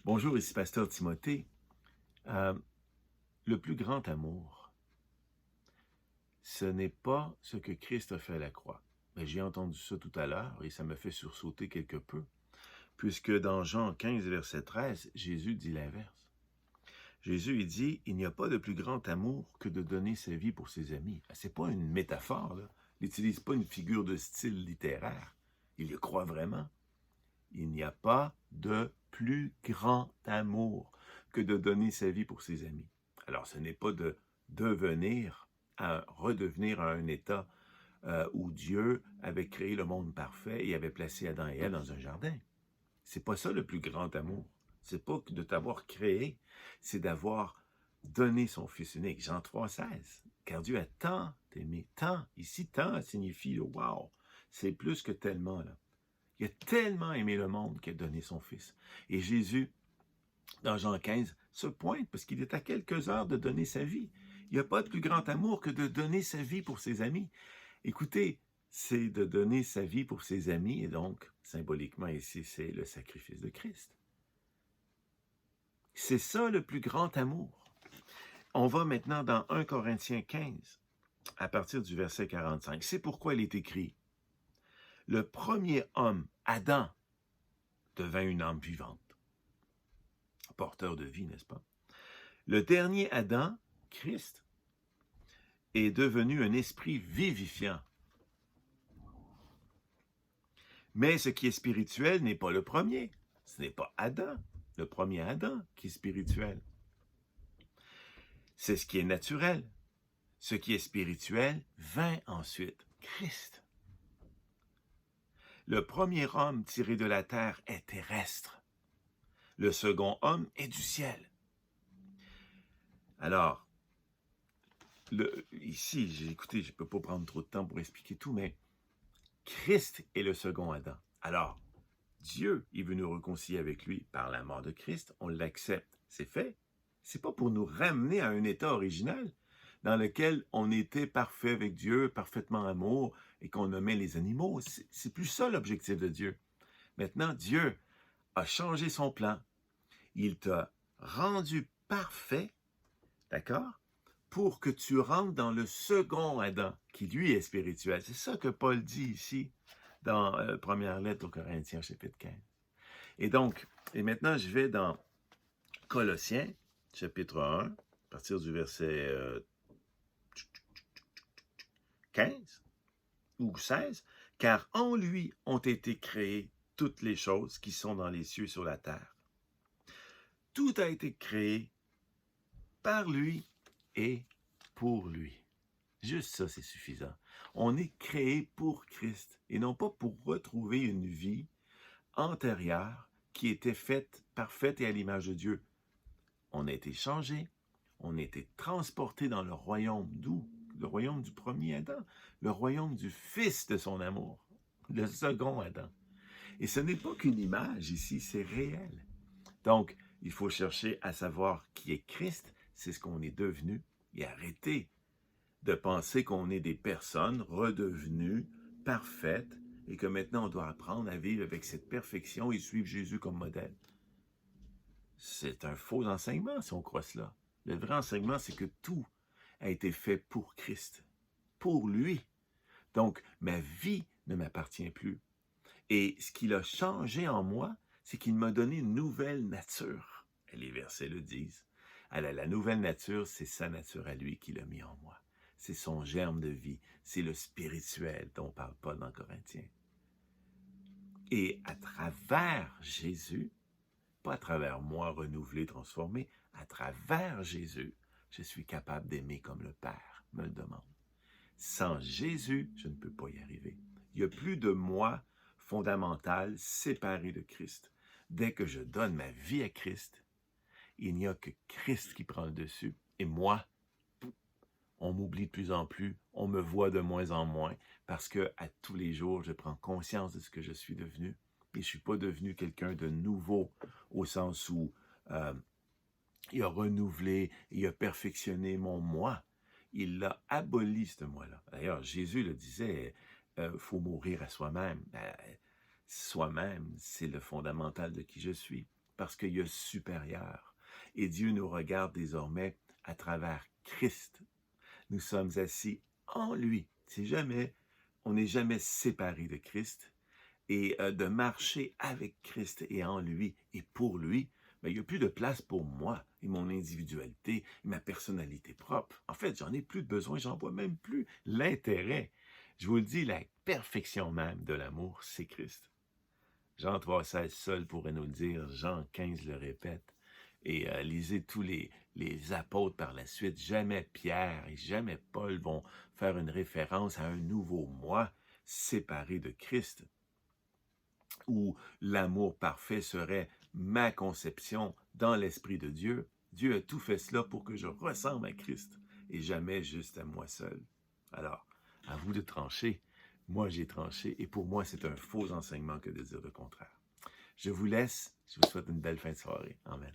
Bonjour, ici Pasteur Timothée. Euh, le plus grand amour, ce n'est pas ce que Christ a fait à la croix. Mais j'ai entendu ça tout à l'heure et ça me fait sursauter quelque peu, puisque dans Jean 15, verset 13, Jésus dit l'inverse. Jésus, il dit, il n'y a pas de plus grand amour que de donner sa vie pour ses amis. C'est pas une métaphore, là. Il n'utilise pas une figure de style littéraire. Il le croit vraiment. Il n'y a pas de plus grand amour que de donner sa vie pour ses amis. Alors, ce n'est pas de redevenir à un état où Dieu avait créé le monde parfait et avait placé Adam et Ève dans un jardin. C'est pas ça le plus grand amour. C'est pas de t'avoir créé, c'est d'avoir donné son Fils unique. Jean 3,16. Car Dieu a tant aimé, tant. Ici, tant signifie le wow. C'est plus que tellement, là. Il a tellement aimé le monde qu'il a donné son Fils. Et Jésus, dans Jean 15, se pointe parce qu'il est à quelques heures de donner sa vie. Il n'y a pas de plus grand amour que de donner sa vie pour ses amis. Écoutez, c'est de donner sa vie pour ses amis, et donc, symboliquement ici, c'est le sacrifice de Christ. C'est ça le plus grand amour. On va maintenant dans 1 Corinthiens 15, à partir du verset 45. C'est pourquoi il est écrit, « Le premier homme, Adam, devint une âme vivante. » Porteur de vie, n'est-ce pas? Le dernier Adam, Christ, est devenu un esprit vivifiant. Mais ce qui est spirituel n'est pas le premier. Ce n'est pas Adam, le premier Adam, qui est spirituel. C'est ce qui est naturel. Ce qui est spirituel vint ensuite, Christ. Le premier homme tiré de la terre est terrestre. Le second homme est du ciel. Alors, ici, écoutez, je ne peux pas prendre trop de temps pour expliquer tout, mais Christ est le second Adam. Alors, Dieu, il veut nous réconcilier avec lui par la mort de Christ, on l'accepte, c'est fait. C'est pas pour nous ramener à un état original dans lequel on était parfait avec Dieu, parfaitement amour, et qu'on aimait les animaux. C'est plus ça l'objectif de Dieu. Maintenant, Dieu a changé son plan. Il t'a rendu parfait, d'accord, pour que tu rentres dans le second Adam, qui lui est spirituel. C'est ça que Paul dit ici, dans première lettre aux Corinthiens, chapitre 15. Et maintenant, je vais dans Colossiens, chapitre 1, à partir du verset 15 ou 16, « Car en lui ont été créées toutes les choses qui sont dans les cieux et sur la terre. Tout a été créé par lui et pour lui. » Juste ça, c'est suffisant. On est créé pour Christ et non pas pour retrouver une vie antérieure qui était faite, parfaite et à l'image de Dieu. On a été changé, on a été transporté dans le royaume d'où? Le royaume du premier Adam, le royaume du Fils de son amour, le second Adam. Et ce n'est pas qu'une image ici, c'est réel. Donc, il faut chercher à savoir qui est Christ, c'est ce qu'on est devenu, et arrêter de penser qu'on est des personnes redevenues parfaites et que maintenant on doit apprendre à vivre avec cette perfection et suivre Jésus comme modèle. C'est un faux enseignement si on croit cela. Le vrai enseignement, c'est que tout a été fait pour Christ, pour lui. Donc, ma vie ne m'appartient plus. Et ce qu'il a changé en moi, c'est qu'il m'a donné une nouvelle nature. Et les versets le disent. Alors, la nouvelle nature, c'est sa nature à lui qu'il a mis en moi. C'est son germe de vie. C'est le spirituel dont parle Paul dans Corinthiens. Et à travers Jésus, pas à travers moi renouvelé, transformé, à travers Jésus, je suis capable d'aimer comme le Père me le demande. Sans Jésus, je ne peux pas y arriver. Il n'y a plus de moi fondamental séparé de Christ. Dès que je donne ma vie à Christ, il n'y a que Christ qui prend le dessus. Et moi, on m'oublie de plus en plus, on me voit de moins en moins, parce que à tous les jours, je prends conscience de ce que je suis devenu. Et je ne suis pas devenu quelqu'un de nouveau, au sens où il a renouvelé, il a perfectionné mon moi. Il l'a aboli, ce moi-là. D'ailleurs, Jésus le disait, faut mourir à soi-même. Soi-même, c'est le fondamental de qui je suis. parce qu'il y a supérieur. Et Dieu nous regarde désormais à travers Christ. Nous sommes assis en lui. On n'est jamais séparés de Christ. Et de marcher avec Christ et en lui et pour lui, ben, il n'y a plus de place pour moi et mon individualité et ma personnalité propre. En fait, j'en ai plus de besoin, j'en vois même plus l'intérêt. Je vous le dis, la perfection même de l'amour, c'est Christ. Jean 3,16 seul pourrait nous le dire, Jean 15 le répète. Et lisez tous les apôtres par la suite. Jamais Pierre et jamais Paul vont faire une référence à un nouveau moi séparé de Christ, où l'amour parfait serait ma conception dans l'Esprit de Dieu. Dieu a tout fait cela pour que je ressemble à Christ et jamais juste à moi seul. Alors, à vous de trancher. Moi, j'ai tranché et pour moi, c'est un faux enseignement que de dire le contraire. Je vous laisse. Je vous souhaite une belle fin de soirée. Amen.